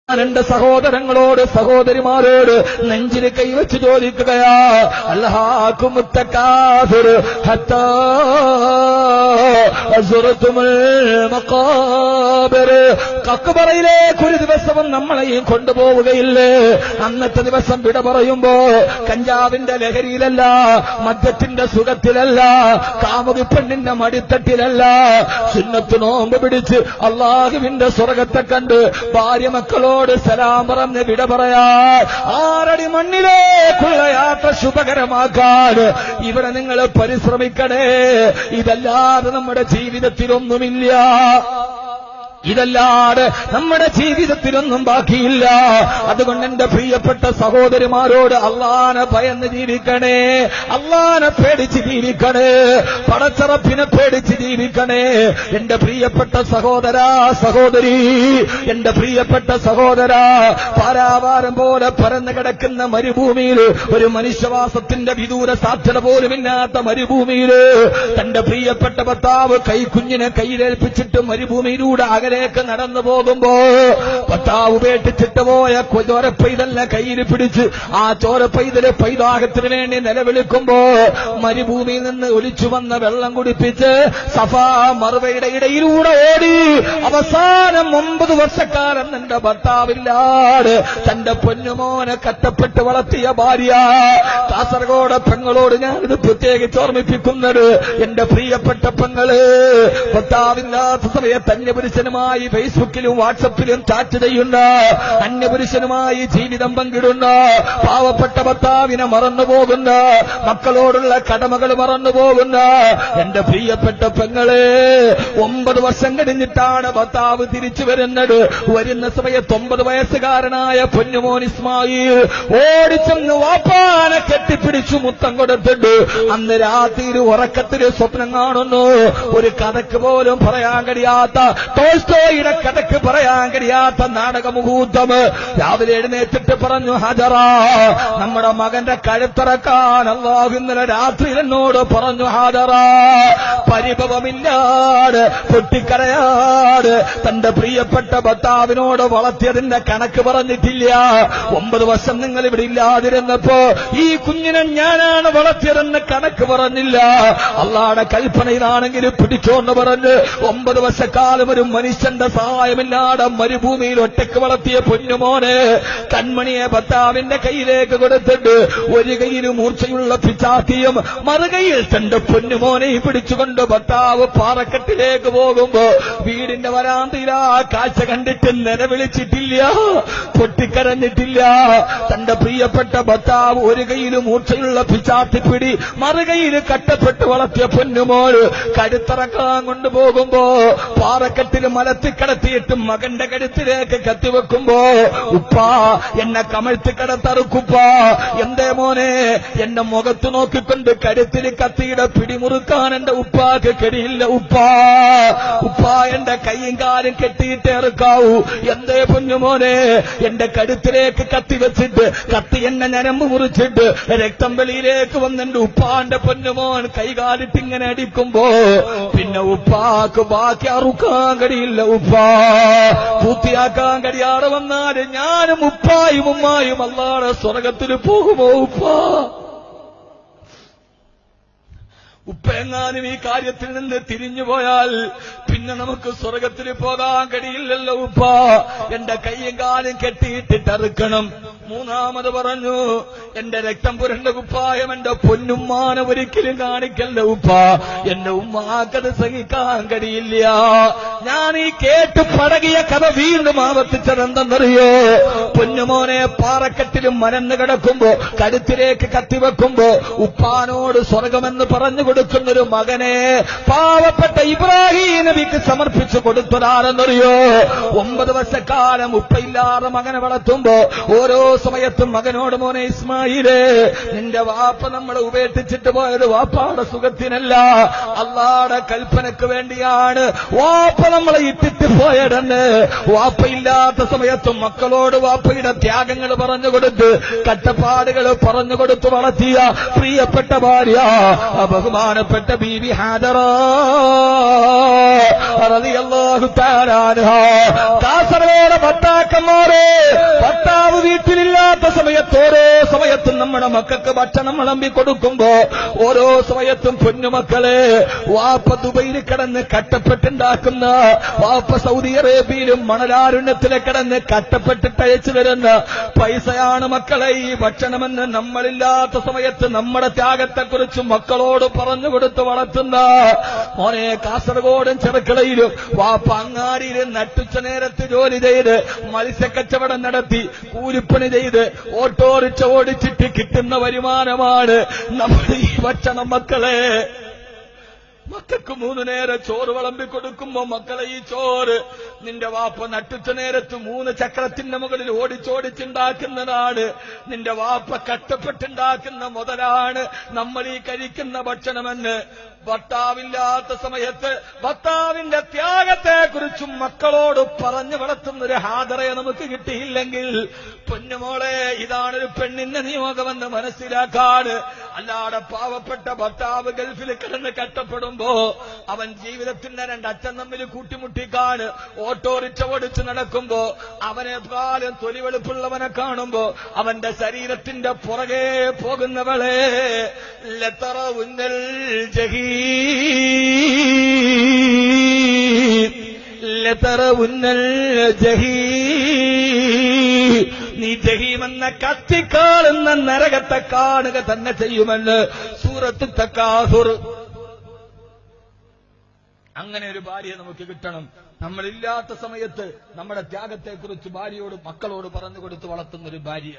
എന്റെ സഹോദരങ്ങളോട് സഹോദരിമാരോട് നെഞ്ചിൽ കൈവച്ച് ചോദിക്കുകയാ, അൽഹാകുമുത്തകാസുർ ഹത്താ അസ്റതുൽ മഖാബിർ. കക്ബറയിലേക്ക് ഒരു ദിവസവും നമ്മളെയും കൊണ്ടുപോവുകയില്ലേ. അന്നത്തെ ദിവസം വിട പറയുമ്പോ കഞ്ചാവിന്റെ ലഹരിയിലല്ല, മദ്യത്തിന്റെ സുഖത്തിലല്ല, കാമുകി പെണ്ണിന്റെ മടിത്തട്ടിലല്ല, സുന്നത്ത് നോമ്പ് പിടിച്ച് അള്ളാഹുവിന്റെ സ്വർഗത്തെ കണ്ട് ഭാര്യ മക്കളോട് സലാം പറഞ്ഞ് വിട പറയാ. ആറടി മണ്ണിലേക്കുള്ള യാത്ര ശുഭകരമാക്കാൻ ഇവിടെ നിങ്ങൾ പരിശ്രമിക്കണേ. ഇതല്ലാതെ നമ്മുടെ ജീവിതത്തിലൊന്നുമില്ല. ഇതല്ലാതെ നമ്മുടെ ജീവിതത്തിലൊന്നും ബാക്കിയില്ല. അതുകൊണ്ട് എന്റെ പ്രിയപ്പെട്ട സഹോദരിമാരോട് അള്ളാനെ ഭയന്ന് ജീവിക്കണേ, അള്ളാനെ പേടിച്ച് ജീവിക്കണേ, പടച്ചറപ്പിനെ പേടിച്ച് ജീവിക്കണേ. എന്റെ പ്രിയപ്പെട്ട സഹോദരാ സഹോദരി, എന്റെ പ്രിയപ്പെട്ട സഹോദരാ, പാരാവാരം പോലെ പരന്നു കിടക്കുന്ന മരുഭൂമിയിൽ, ഒരു മനുഷ്യവാസത്തിന്റെ വിദൂര സാധ്യത പോലുമില്ലാത്ത മരുഭൂമിയിൽ തന്റെ പ്രിയപ്പെട്ട ഭർത്താവ് കൈക്കുഞ്ഞിനെ കയ്യിലേൽപ്പിച്ചിട്ട് മരുഭൂമിയിലൂടെ അകലേക്ക് നടന്നു പോകുമ്പോ ഭർത്താവ് ഉപേക്ഷിച്ചിട്ട് പോയ ചോരപ്പൈതലിനെ കയ്യിൽ പിടിച്ച് ആ ചോരപ്പൈതല് പൈതാഹത്തിന് വേണ്ടി നിലവിളിക്കുമ്പോ മരുഭൂമിയിൽ നിന്ന് ഒലിച്ചു വന്ന വെള്ളം കുടിപ്പിച്ച് സഫാ മറുവയുടെ ഇടയിലൂടെ ഓടി അവസാനം 9 വർഷക്കാലം എന്റെ ഭർത്താവില്ലാതെ തന്റെ പൊന്നുമോനെ കഷ്ടപ്പെട്ട് വളർത്തിയ ഭാര്യ. കാസർഗോഡ് പെങ്ങളോട് ഞാനിത് പ്രത്യേകിച്ച് ഓർമ്മിപ്പിക്കുന്നത്, എന്റെ പ്രിയപ്പെട്ട പെങ്ങള് ഭർത്താവില്ലാത്ത സമയത്ത് അന്യപുരുഷനുമായി ഫേസ്ബുക്കിലും വാട്സപ്പിലും ചാറ്റ് ചെയ്യുന്ന, അന്യപുരുഷനുമായി ജീവിതം പങ്കിടുന്ന, പാവപ്പെട്ട ഭർത്താവിനെ മറന്നുപോകുന്ന, മക്കളോടുള്ള കടമകൾ മറന്നുപോകുന്ന എന്റെ പ്രിയപ്പെട്ട പെങ്ങളെ, 9 വർഷം കഴിഞ്ഞിട്ടാണ് ഭർത്താവ് തിരിച്ചു വരുന്നത്. വരുന്ന സമയത്ത് 9 വയസ്സുകാരനായ പൊന്നുമോൻ ഇസ്മായിൽ ഓടിച്ചെന്ന് വാപ്പാനെ കെട്ടിപ്പിടിച്ചു മുത്തം കൊടുത്തിട്ട് അന്ന് രാത്രി ഉറക്കത്തില് സ്വപ്നം കാണുന്നു. ഒരു കഥക്ക് പോലും പറയാൻ കഴിയാത്ത, ടോൾസ്റ്റോയുടെ കഥക്ക് പറയാൻ കഴിയാത്ത നാടകമുഹൂർത്തം. രാവിലെ എഴുന്നേറ്റിട്ട് പറഞ്ഞു, ഹജറ, നമ്മുടെ മകന്റെ കഴുത്തിറക്കാൻ അല്ലാഹു ഇന്നലെ രാത്രി എന്നോട് പറഞ്ഞു. ഹാജറ പരിഭവമില്ലാതെ പൊട്ടിക്കരയാട് തന്റെ പ്രിയപ്പെട്ട ഭർത്താവിനോട് വളർത്തിയതിന്റെ കണക്ക് പറഞ്ഞിട്ടില്ല. 9 വർഷം നിങ്ങൾ ഇവിടെ ഇല്ലാതിരുന്നപ്പോ ഈ കുഞ്ഞിനെ ഞാനാണ് വളർത്തിയതെന്ന് കണക്ക് പറഞ്ഞില്ല. അള്ളാഹുവിന്റെ കൽപ്പന ഇതാണെങ്കിൽ പിടിച്ചോന്ന് പറഞ്ഞ് 9 വർഷക്കാലം ഒരു മനുഷ്യന്റെ സഹായമില്ലാതെ മരുഭൂമിയിൽ ഒറ്റയ്ക്ക് വളർത്തിയ പൊന്നുമോനെ കൺമണിയെ ഭർത്താവിന്റെ കയ്യിലേക്ക് കൊടുത്തിട്ട് ഒരു കയ്യിൽ മൂർച്ചയുള്ള പിച്ചാത്തിയും മറുകയിൽ തന്റെ പൊന്നുമോനെ പിടിച്ചുകൊണ്ട് ഭർത്താവ് പാറക്കെട്ടിലേക്ക് പോകുമ്പോ വീടിന്റെ വരാന്തയിൽ ആ കാഴ്ച കണ്ടിട്ട് നിലവിളിച്ചിട്ടില്ല, പൊട്ടിക്കരഞ്ഞിട്ടില്ല. തന്റെ പ്രിയപ്പെട്ട ഭർത്താവ് ഒരു കയ്യിൽ മൂർച്ചയുള്ള പിച്ചാത്തിപ്പിടി, മറുകയിൽ കട്ടപ്പെട്ട് വളർത്തിയ പൊന്നുമോൾ കഴുത്തിറക്കാൻ കൊണ്ടുപോകുമ്പോ പാറക്കെട്ടിൽ മലത്തിക്കടത്തിയിട്ട് മകന്റെ കഴുത്തിലേക്ക് കത്തിവെക്കുമ്പോ, ഉപ്പാ എന്നെ കമഴ്ത്തി കിടത്തറുക്കുപ്പാ, എന്തേ മോനെ എന്റെ മുഖത്ത് നോക്കിക്കൊണ്ട് കഴുത്തിൽ കത്തിയുടെ പിടിമുറുക്കാൻ എന്റെ ഉപ്പാക്ക് കഴിയില്ല. ഉപ്പാ എന്റെ കൈയും കാലും കെട്ടിയിട്ട് ഇറക്കാവൂ. എന്തേ പൊന്നുമോനെ എന്റെ കഴുത്തിലേക്ക് കത്തി വെച്ചിട്ട് കത്തി എന്നെ ഞരമ്പ് മുറിച്ചിട്ട് രക്തം വെളിയിലേക്ക് വന്നെന്റെ ഉപ്പാന്റെ പൊന്നുമോൻ കൈകാലിട്ട് ഇങ്ങനെ അടിക്കുമ്പോ പിന്നെ ഉപ്പാക്ക് ബാക്കി അറുക്കാൻ കഴിയില്ല. ഉപ്പാ പൂർത്തിയാക്കാൻ കഴിയാതെ വന്നാൽ ഞാനും ഉപ്പായും ഉമ്മായും അല്ലാഹുവിന്റെ സ്വർഗത്തിൽ പോകുമോ? ഉപ്പെങ്ങാനും ഈ കാര്യത്തിൽ നിന്ന് തിരിഞ്ഞുപോയാൽ പിന്നെ നമുക്ക് സ്വർഗത്തിൽ പോകാൻ കഴിയില്ലല്ലോ. ഉപ്പ എന്റെ കൈയും കാലും കെട്ടിയിട്ടിട്ടറുക്കണം. 3ാമത് പറഞ്ഞു, എന്റെ രക്തം പുരണ്ട കുപ്പായം എന്റെ പൊന്നുമ്മാനെ ഒരിക്കലും കാണിക്കല്ല ഉപ്പ, എന്റെ ഉമ്മാക്കത് സഹിക്കാൻ കഴിയില്ല. ഞാൻ ഈ കേട്ട് പടകിയ കഥ വീണ്ടും ആവർത്തിച്ചതെന്തെന്നറിയോ? പൊന്നുമോനെ പാറക്കെട്ടിലും മരന്ന് കിടക്കുമ്പോ കഴുത്തിലേക്ക് കത്തിവെക്കുമ്പോ ഉപ്പാനോട് സ്വർഗമെന്ന് പറഞ്ഞു കൊടുക്കുന്നൊരു മകനെ പാവപ്പെട്ട ഇബ്രാഹിം നബിക്ക് സമർപ്പിച്ചു കൊടുത്തതാണെന്നറിയോ? 9 വർഷക്കാലം ഉപ്പയില്ലാതെ മകനെ വളർത്തുമ്പോ ഓരോ സമയത്തും മകനോട്, മോനെ ഇസ്മായിലേ, നിന്റെ വാപ്പ നമ്മളെ ഉപേക്ഷിച്ചിട്ട് പോയത് വാപ്പാടെ സുഖത്തിനല്ല, അള്ളാഹുവിന്റെ കൽപ്പനക്ക് വേണ്ടിയാണ് വാപ്പ നമ്മളെ ഇട്ടിട്ട് പോയതെന്ന് വാപ്പയില്ലാത്ത സമയത്തും മക്കളോട് വാപ്പയുടെ ത്യാഗങ്ങൾ പറഞ്ഞുകൊടുത്ത് കഷ്ടപ്പാടുകൾ പറഞ്ഞുകൊടുത്ത് വളർത്തിയ പ്രിയപ്പെട്ട ഭാര്യ ബഹുമാനപ്പെട്ട ബീബി ഹാജറ റളിയല്ലാഹു തആല അൻഹാ. കാസർഗോഡ് ഭർത്താക്കന്മാരെ സമയത്ത് ഓരോ സമയത്തും നമ്മുടെ മക്കൾക്ക് ഭക്ഷണം വിളമ്പി കൊടുക്കുമ്പോ ഓരോ സമയത്തും പൊന്നുമക്കളെ വാപ്പ ദുബൈയിൽ കിടന്ന് കട്ടപ്പെട്ടുണ്ടാക്കുന്ന, വാപ്പ സൗദി അറേബ്യയിലും മണലാരുണ്യത്തിലെ കിടന്ന് കട്ടപ്പെട്ടിട്ട് അയച്ചു തരുന്ന പൈസയാണ് മക്കളെ ഈ ഭക്ഷണമെന്ന് നമ്മളില്ലാത്ത സമയത്ത് നമ്മുടെ ത്യാഗത്തെക്കുറിച്ച് മക്കളോട് പറഞ്ഞു കൊടുത്ത് വളർത്തുന്ന മോനെ. കാസർഗോഡും ചെറുക്കളയിലും വാപ്പ അങ്ങാടിയിലും നട്ടുച്ച നേരത്ത് ജോലി ചെയ്ത് മത്സ്യക്കച്ചവടം നടത്തി കൂലിപ്പണി ചെയ്ത് ഓട്ടോറിക്ഷ ഓടിച്ചിട്ട് കിട്ടുന്ന വരുമാനമാണ് നമ്മുടെ ഈ ഭക്ഷണം. മക്കളെ, മക്കൾക്ക് 3 നേരം ചോറ് വിളമ്പി കൊടുക്കുമ്പോ മക്കളെ ഈ ചോറ് നിന്റെ വാപ്പ നട്ടുച്ച നേരത്ത് 3 ചക്രത്തിന്റെ മുകളിൽ ഓടിച്ചോടിച്ചുണ്ടാക്കുന്നതാണ്. നിന്റെ വാപ്പ കഷ്ടപ്പെട്ടുണ്ടാക്കുന്ന മുതലാണ് നമ്മൾ ഈ കഴിക്കുന്ന ഭക്ഷണമെന്ന് ഭർത്താവില്ലാത്ത സമയത്ത് ഭർത്താവിന്റെ ത്യാഗത്തെക്കുറിച്ചും മക്കളോട് പറഞ്ഞു വളർത്തുന്നൊരു ഹാദറയെ നമുക്ക് കിട്ടിയില്ലെങ്കിൽ പൊന്നുമോളെ, ഇതാണൊരു പെണ്ണിന്റെ നിയോഗമെന്ന് മനസ്സിലാക്കാൻ. അല്ലാതെ പാവപ്പെട്ട ഭർത്താവ് ഗൾഫിൽ കിടന്ന് കഷ്ടപ്പെടുമ്പോ അവൻ ജീവിതത്തിന്റെ 2 അച്ഛൻ തമ്മിൽ കൂട്ടിമുട്ടിക്കാൻ ഓട്ടോറിക്ഷ ഓടിച്ച് നടക്കുമ്പോ അവനെക്കാളും തൊലിവെളുപ്പുള്ളവനെ കാണുമ്പോ അവന്റെ ശരീരത്തിന്റെ പുറകെ പോകുന്നവളെ ലതറ ഉന്നൽ ജഹീം ലതറ ഉന്നൽ ജഹീം, നീ ജഹീമെന്ന കത്തിക്കാളുന്ന നരകത്തെ കാണുക തന്നെ ചെയ്യുമെന്ന് സൂറത്ത് തക്കാസുർ. അങ്ങനെ ഒരു ഭാര്യയെ നമുക്ക് കിട്ടണം. നമ്മളില്ലാത്ത സമയത്ത് നമ്മുടെ ത്യാഗത്തെക്കുറിച്ച് ഭാര്യയോട് മക്കളോട് പറഞ്ഞു കൊടുത്ത് വളർത്തുന്നൊരു ഭാര്യ.